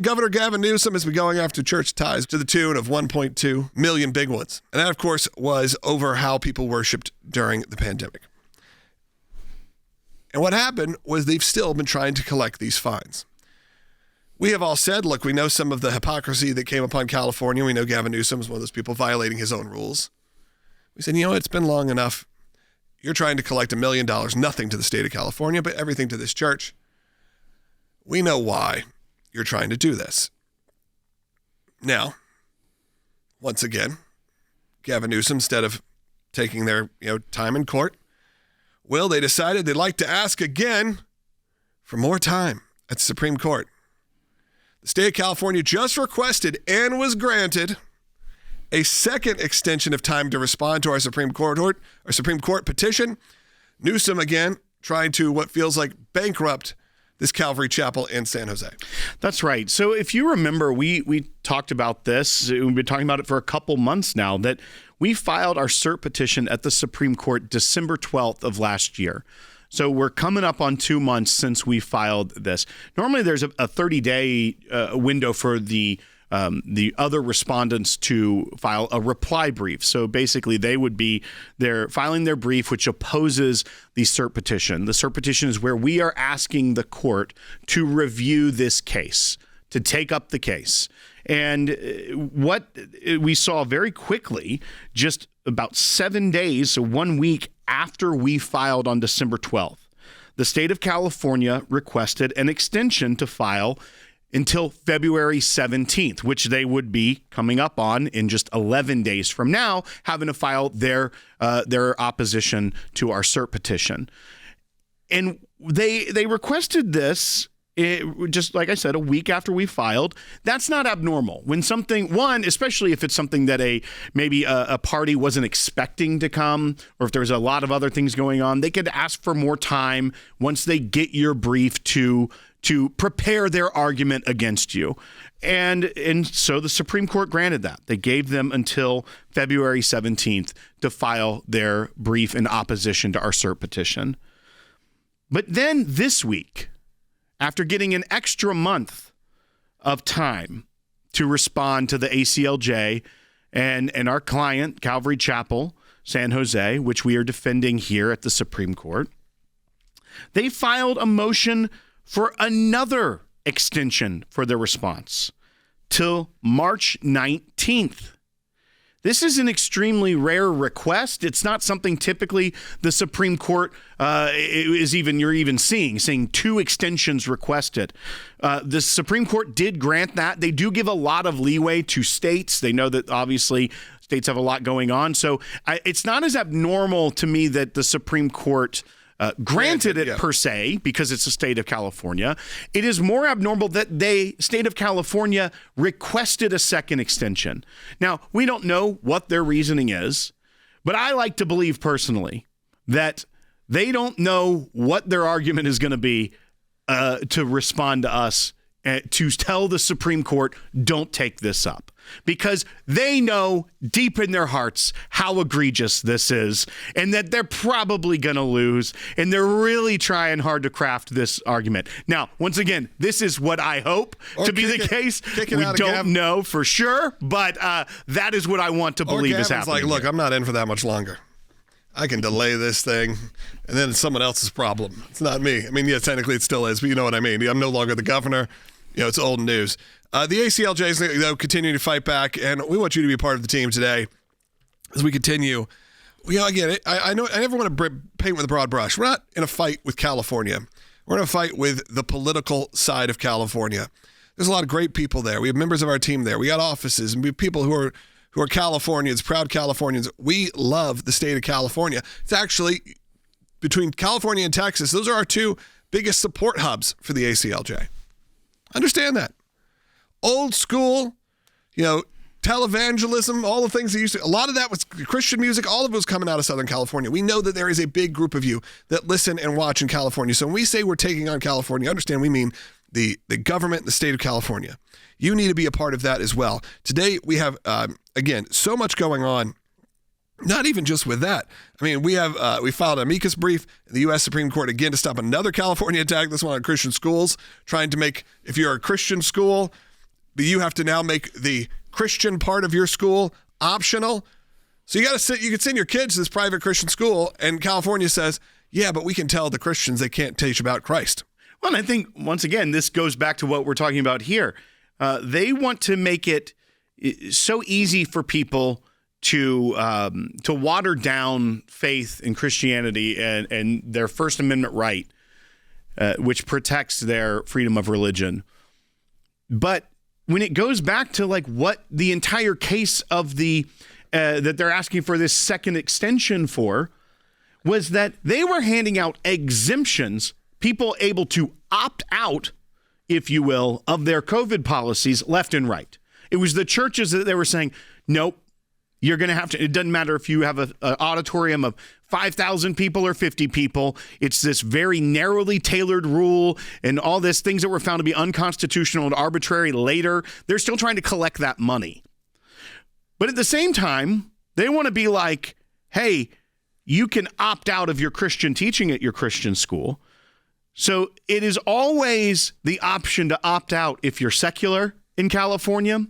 Governor Gavin Newsom has been going after church ties to the tune of 1.2 million big ones. And that, of course, was over how people worshiped during the pandemic. And what happened was they've still been trying to collect these fines. We have all said, look, we know some of the hypocrisy that came upon California. We know Gavin Newsom is one of those people violating his own rules. We said, it's been long enough. You're trying to collect $1 million, nothing to the state of California, but everything to this church. We know why you're trying to do this. Now, once again, Gavin Newsom, instead of taking their time in court, they decided they'd like to ask again for more time at the Supreme Court. The state of California just requested and was granted a second extension of time to respond to our Supreme Court petition. Newsom, again, trying to what feels like bankrupt this Calvary Chapel in San Jose. That's right. So if you remember, we talked about this. We've been talking about it for a couple months now, that we filed our cert petition at the Supreme Court December 12th of last year. So we're coming up on 2 months since we filed this. Normally there's a 30-day window for the other respondents to file a reply brief. So basically they would be filing their brief, which opposes the cert petition. The cert petition is where we are asking the court to review this case, to take up the case. And what we saw very quickly, just about 7 days, so 1 week after we filed on December 12th, the state of California requested an extension to file until February 17th, which they would be coming up on in just 11 days from now, having to file their opposition to our cert petition. And they requested this just like I said, a week after we filed. That's not abnormal. When something, especially if it's something that maybe a party wasn't expecting to come, or if there's a lot of other things going on, they could ask for more time once they get your brief to prepare their argument against you. And so the Supreme Court granted that. They gave them until February 17th to file their brief in opposition to our cert petition. But then this week, after getting an extra month of time to respond to the ACLJ and our client, Calvary Chapel San Jose, which we are defending here at the Supreme Court, they filed a motion for another extension for their response till March 19th. This is an extremely rare request. It's not something typically the Supreme Court you're even seeing 2 extensions requested. The Supreme Court did grant that. They do give a lot of leeway to states. They know that obviously states have a lot going on. So it's not as abnormal to me that the Supreme Court granted it per se, because it's the state of California. It is more abnormal that state of California requested a second extension. Now, we don't know what their reasoning is, but I like to believe personally that they don't know what their argument is going to be to respond to us, to tell the Supreme Court, don't take this up. Because they know deep in their hearts how egregious this is, and that they're probably going to lose, and they're really trying hard to craft this argument. Now, once again, this is what I hope to be the case. We don't know for sure, but that is what I want to believe is happening. Like, look, I'm not in for that much longer. I can delay this thing, and then it's someone else's problem. It's not me. I mean, yeah, technically it still is, but you know what I mean. I'm no longer the governor. It's old news. The ACLJ is continuing to fight back, and we want you to be a part of the team today as we continue. I get it. I know I never want to paint with a broad brush. We're not in a fight with California. We're in a fight with the political side of California. There's a lot of great people there. We have members of our team there. We got offices, and we have people who are Californians, proud Californians. We love the state of California. It's actually, between California and Texas, those are our 2 biggest support hubs for the ACLJ. Understand that. Old school, televangelism, all the things that used to, a lot of that was Christian music, all of it was coming out of Southern California. We know that there is a big group of you that listen and watch in California. So when we say we're taking on California, understand we mean the government, the state of California. You need to be a part of that as well. Today we have, again, so much going on. Not even just with that. I mean, we filed an amicus brief in the U.S. Supreme Court, again, to stop another California attack, this one on Christian schools, trying to make, if you're a Christian school, but you have to now make the Christian part of your school optional. So you can send your kids to this private Christian school, and California says, yeah, but we can tell the Christians they can't teach about Christ. Well, and I think, once again, this goes back to what we're talking about here. They want to make it so easy for people to water down faith in Christianity and their First Amendment right, which protects their freedom of religion. But when it goes back to like what the entire case of the that they're asking for this second extension for was that they were handing out exemptions, people able to opt out, if you will, of their COVID policies left and right. It was the churches that they were saying, nope, you're going to have to, it doesn't matter if you have an auditorium of 5,000 people or 50 people. It's this very narrowly tailored rule and all this things that were found to be unconstitutional and arbitrary later. They're still trying to collect that money. But at the same time, they want to be like, hey, you can opt out of your Christian teaching at your Christian school. So it is always the option to opt out if you're secular in California,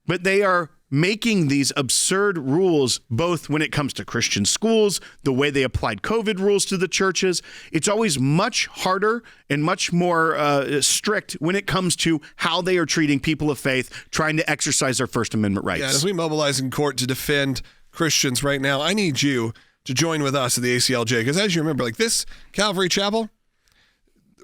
but they are making these absurd rules, both when it comes to Christian schools, the way they applied COVID rules to the churches. It's always much harder and much more strict when it comes to how they are treating people of faith, trying to exercise their First Amendment rights. Yeah, as we mobilize in court to defend Christians right now, I need you to join with us at the ACLJ, because as you remember, like this Calvary Chapel,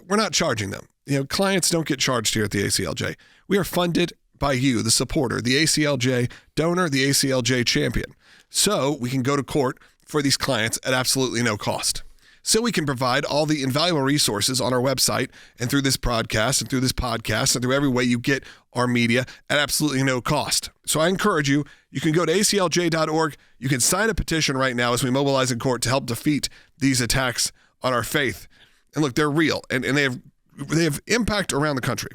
we're not charging them. Clients don't get charged here at the ACLJ. We are funded by you, the supporter, the ACLJ donor, the ACLJ champion. So we can go to court for these clients at absolutely no cost. So we can provide all the invaluable resources on our website and through this broadcast and through this podcast and through every way you get our media at absolutely no cost. So I encourage you, you can go to aclj.org. You can sign a petition right now as we mobilize in court to help defeat these attacks on our faith. And look, they're real and they have impact around the country.